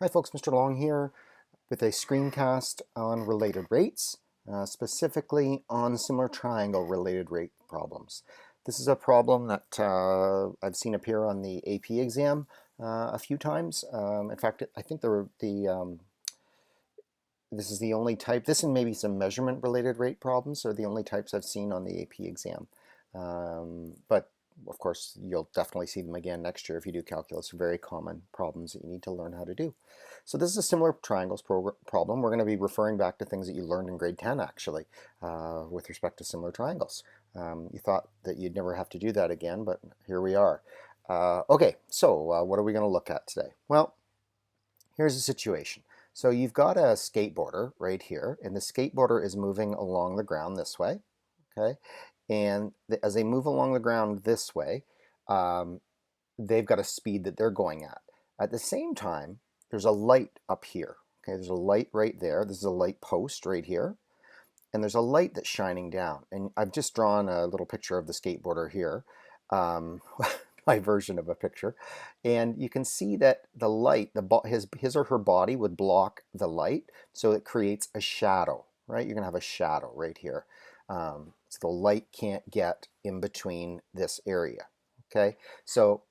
Hi folks, Mr. Long here with a screencast on related rates, specifically on similar triangle related rate problems. This is a problem that I've seen appear on the AP exam a few times. In fact, I think this is the only type, this and maybe some measurement related rate problems are the only types I've seen on the AP exam. But of course, you'll definitely see them again next year if you do calculus. Very common problems that you need to learn how to do. So this is a similar triangles problem. We're going to be referring back to things that you learned in grade 10 actually with respect to similar triangles. You thought that you'd never have to do that again, but here we are. Okay, so what are we going to look at today? Well, here's the situation. So you've got a skateboarder right here, and the skateboarder is moving along the ground this way, okay? And as they move along the ground this way, they've got a speed that they're going at. At the same time, there's a light up here, okay? There's a light right there. This is a light post right here, and there's a light that's shining down. And I've just drawn a little picture of the skateboarder here. My version of a picture, and you can see that the light, his or her body would block the light, so it creates a shadow, right? You're gonna have a shadow right here. So the light can't get in between this area, okay? So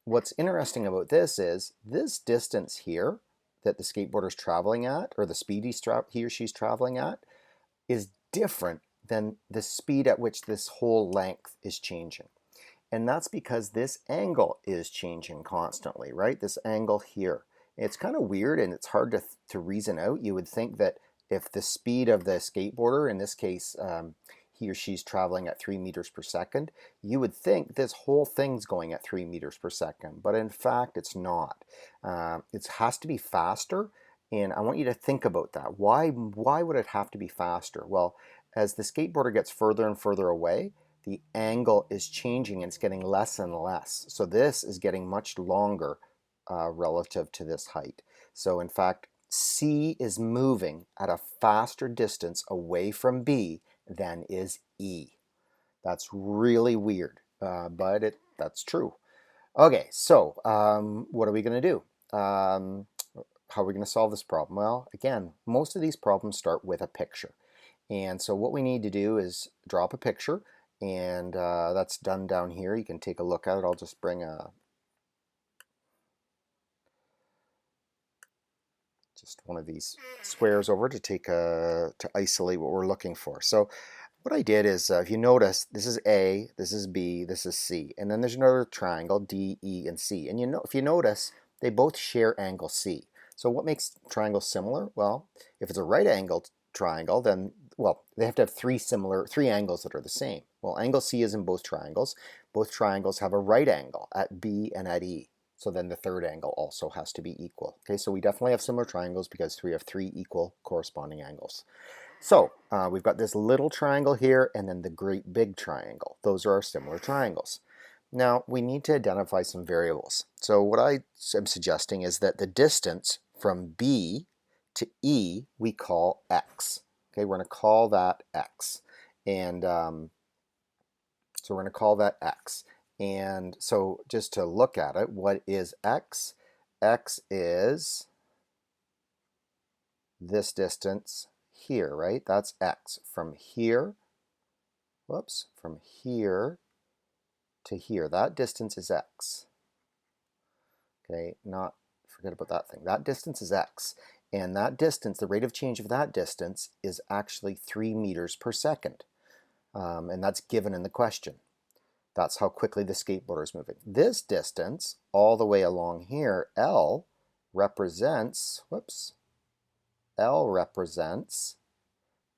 what's interesting about this is this distance here that the skateboarder is traveling at, or the speed he or she's traveling at, is different than the speed at which this whole length is changing. And that's because this angle is changing constantly, right? This angle here. It's kind of weird and it's hard to reason out. You would think that if the speed of the skateboarder, in this case, he or she's traveling at 3 meters per second, you would think this whole thing's going at 3 meters per second, but in fact it's not. It has to be faster, and I want you to think about that. Why would it have to be faster? Well, as the skateboarder gets further and further away, the angle is changing and it's getting less and less. So this is getting much longer relative to this height. So in fact, C is moving at a faster distance away from B than is E. That's really weird, but that's true. Okay, so what are we going to do? How are we going to solve this problem? Well, again, most of these problems start with a picture. And so what we need to do is draw up a picture, and that's done down here. You can take a look at it. I'll just bring just one of these squares over to isolate what we're looking for. So what I did is, if you notice, this is A, this is B, this is C, and then there's another triangle, D, E, and C. And if you notice, they both share angle C. So what makes triangles similar? Well, if it's a right-angled triangle, then, well, they have to have three angles that are the same. Well, angle C is in both triangles. Both triangles have a right angle at B and at E. So then the third angle also has to be equal. Okay, so we definitely have similar triangles because we have three equal corresponding angles. So we've got this little triangle here and then the great big triangle. Those are our similar triangles. Now we need to identify some variables. So what I am suggesting is that the distance from B to E we call x. Okay, we're going to call that x. And so we're going to call that x. And so just to look at it, what is x? X is this distance here, right? That's x. From here, whoops, from here to here. That distance is x. Okay, not forget about that thing. That distance is x. And that distance, the rate of change of that distance is actually 3 meters per second. And that's given in the question. That's how quickly the skateboarder is moving. This distance, all the way along here, L represents, L represents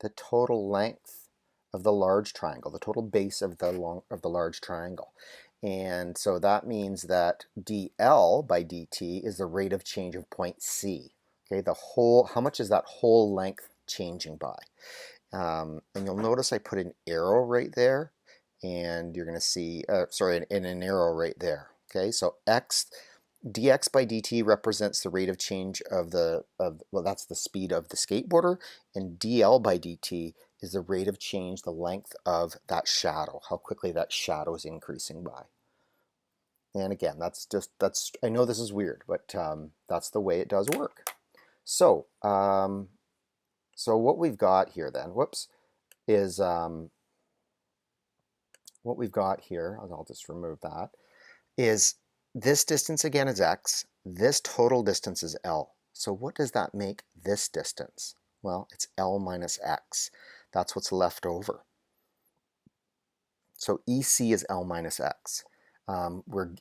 the total length of the large triangle, the total base of the large triangle. And so that means that dl by dt is the rate of change of point C. Okay, how much is that whole length changing by? And you'll notice I put an arrow right there, and you're going to see, an arrow right there. Okay, so dx by dt represents the rate of change well, that's the speed of the skateboarder, and dl by dt is the rate of change, the length of that shadow, how quickly that shadow is increasing by. And again, I know this is weird, but that's the way it does work. So, so what we've got here then, whoops, is what we've got here, I'll just remove that, is this distance again is x, this total distance is L. So what does that make this distance? Well, it's L minus x. That's what's left over. So EC is L minus x.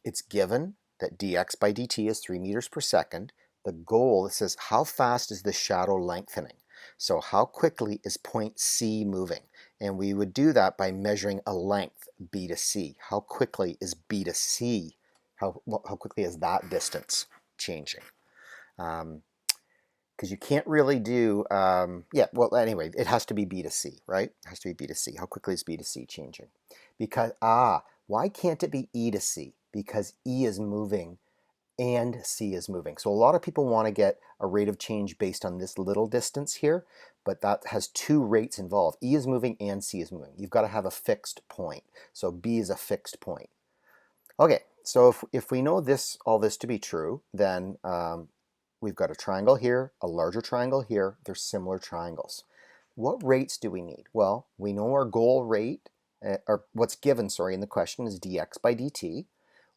It's given that dx by dt is 3 meters per second. The goal, it says, how fast is the shadow lengthening? So how quickly is point C moving? And we would do that by measuring a length, B to C. How quickly is B to C? How quickly is that distance changing? Because you can't really do, yeah, well, anyway, it has to be B to C, right? It has to be B to C. How quickly is B to C changing? Because, why can't it be E to C? Because E is moving and C is moving. So a lot of people want to get a rate of change based on this little distance here, but that has two rates involved. E is moving and C is moving. You've got to have a fixed point. So B is a fixed point. Okay, so if we know all this to be true, then we've got a triangle here, a larger triangle here. They're similar triangles. What rates do we need? Well, we know our goal rate, or what's given, sorry, in the question is dx by dt.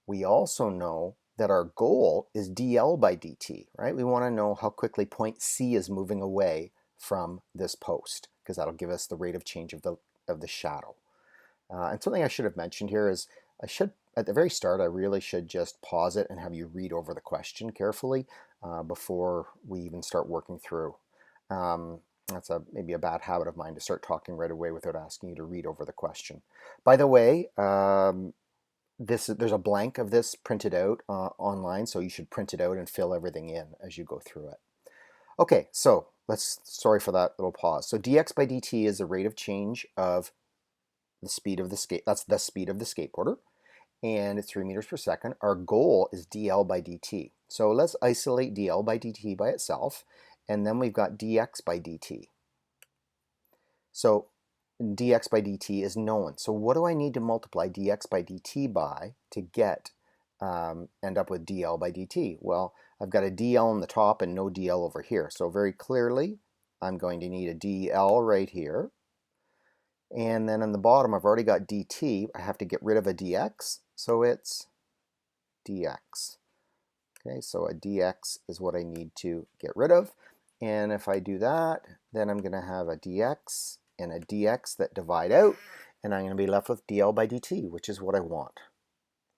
We also know that our goal is dl by dt, right? We want to know how quickly point C is moving away from this post, because that'll give us the rate of change of the shadow. And something I should have mentioned here is at the very start, I really should just pause it and have you read over the question carefully before we even start working through. That's maybe a bad habit of mine, to start talking right away without asking you to read over the question. By the way, there's a blank of this printed out online, so you should print it out and fill everything in as you go through it. Okay, so sorry for that little pause. So dx by dt is the rate of change of the speed of the skate. That's the speed of the skateboarder, and it's 3 meters per second. Our goal is dl by dt. So let's isolate dl by dt by itself, and then we've got dx by dt. So dx by dt is known. So what do I need to multiply dx by dt by to get end up with dl by dt? Well, I've got a dl on the top and no dl over here. So very clearly, I'm going to need a dl right here. And then on the bottom, I've already got dt. I have to get rid of a dx, so it's dx. Okay, so a dx is what I need to get rid of. And if I do that, then I'm going to have a dx and a dx that divide out, and I'm going to be left with dl by dt, which is what I want.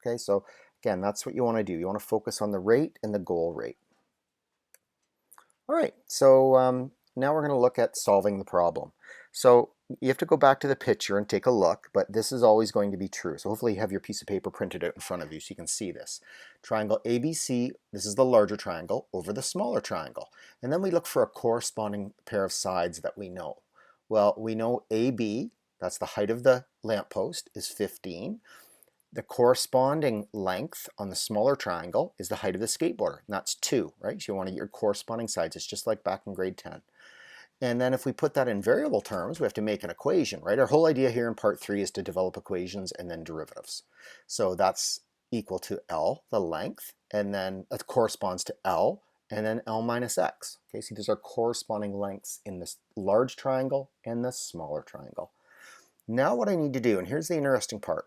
Okay, so again, that's what you want to do. You want to focus on the rate and the goal rate. All right, so now we're going to look at solving the problem. So you have to go back to the picture and take a look, but this is always going to be true. So hopefully you have your piece of paper printed out in front of you so you can see this. Triangle ABC, this is the larger triangle, over the smaller triangle. And then we look for a corresponding pair of sides that we know. Well, we know AB, that's the height of the lamppost, is 15. The corresponding length on the smaller triangle is the height of the skateboarder, and that's 2, right? So you want to get your corresponding sides. It's just like back in grade 10. And then if we put that in variable terms, we have to make an equation, right? Our whole idea here in part 3 is to develop equations and then derivatives. So that's equal to L, the length, and then it corresponds to L, and then L minus X. Okay, so these are corresponding lengths in this large triangle and the smaller triangle. Now what I need to do, and here's the interesting part.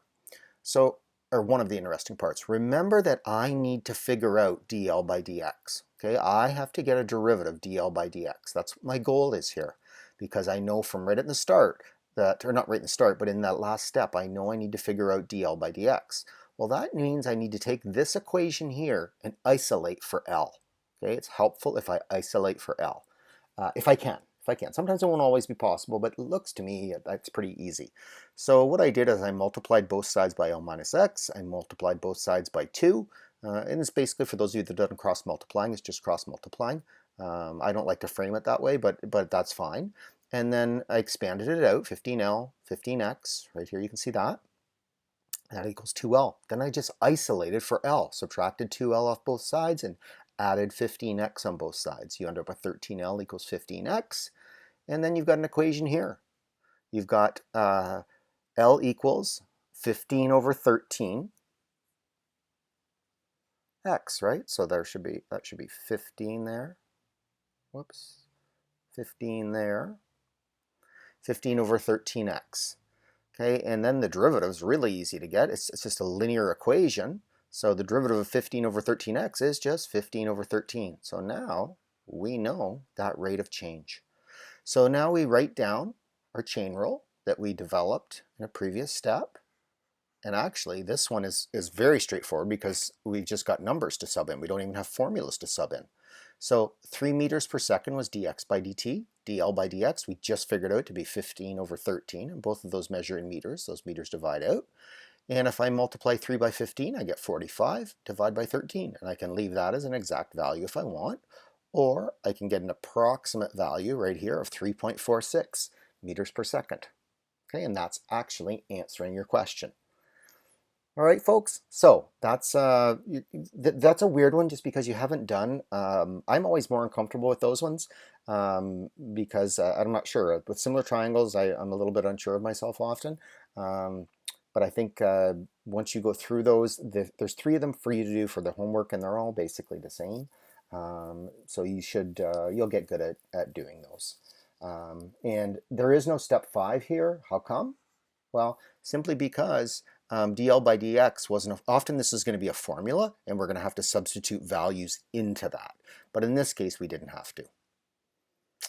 So, or one of the interesting parts, remember that I need to figure out dl by dx. Okay, I have to get a derivative dl by dx. That's what my goal is here, because I know from right at the start that, or not right in the start, but in that last step, I know I need to figure out dl by dx. Well, that means I need to take this equation here and isolate for L. Okay, it's helpful if I isolate for L, if I can. Sometimes it won't always be possible, but it looks to me that's pretty easy. So what I did is I multiplied both sides by L minus X. I multiplied both sides by 2. And it's basically, for those of you that don't cross multiplying, it's just cross multiplying. I don't like to frame it that way, but that's fine. And then I expanded it out, 15L, 15X. Right here you can see that. That equals 2L. Then I just isolated for L, subtracted 2L off both sides, and added 15x on both sides. You end up with 13L equals 15x. And then you've got an equation here. You've got L equals 15 over 13. x, right? So that should be 15 there. Whoops, 15 there. 15 over 13x. Okay, and then the derivative is really easy to get. It's just a linear equation. So the derivative of 15 over 13x is just 15 over 13. So now we know that rate of change. So now we write down our chain rule that we developed in a previous step. And actually, this one is very straightforward because we've just got numbers to sub in. We don't even have formulas to sub in. So 3 meters per second was dx by dt. dl by dx, we just figured out to be 15 over 13. And both of those measure in meters. Those meters divide out. And if I multiply 3 by 15, I get 45. Divide by 13. And I can leave that as an exact value if I want. Or I can get an approximate value right here of 3.46 meters per second. Okay, and that's actually answering your question. All right, folks. So that's a weird one just because you haven't done. I'm always more uncomfortable with those ones because I'm not sure. With similar triangles, I'm a little bit unsure of myself often. But I think once you go through those, there's 3 of them for you to do for the homework, and they're all basically the same. So you should you'll get good at doing those. And there is no step 5 here. How come? Well, simply because dl by dx wasn't, often this is going to be a formula and we're going to have to substitute values into that. But in this case, we didn't have to.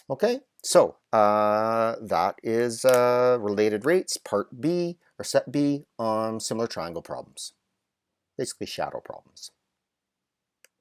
Okay, so that is related rates, part B, or set B on similar triangle problems, basically shadow problems.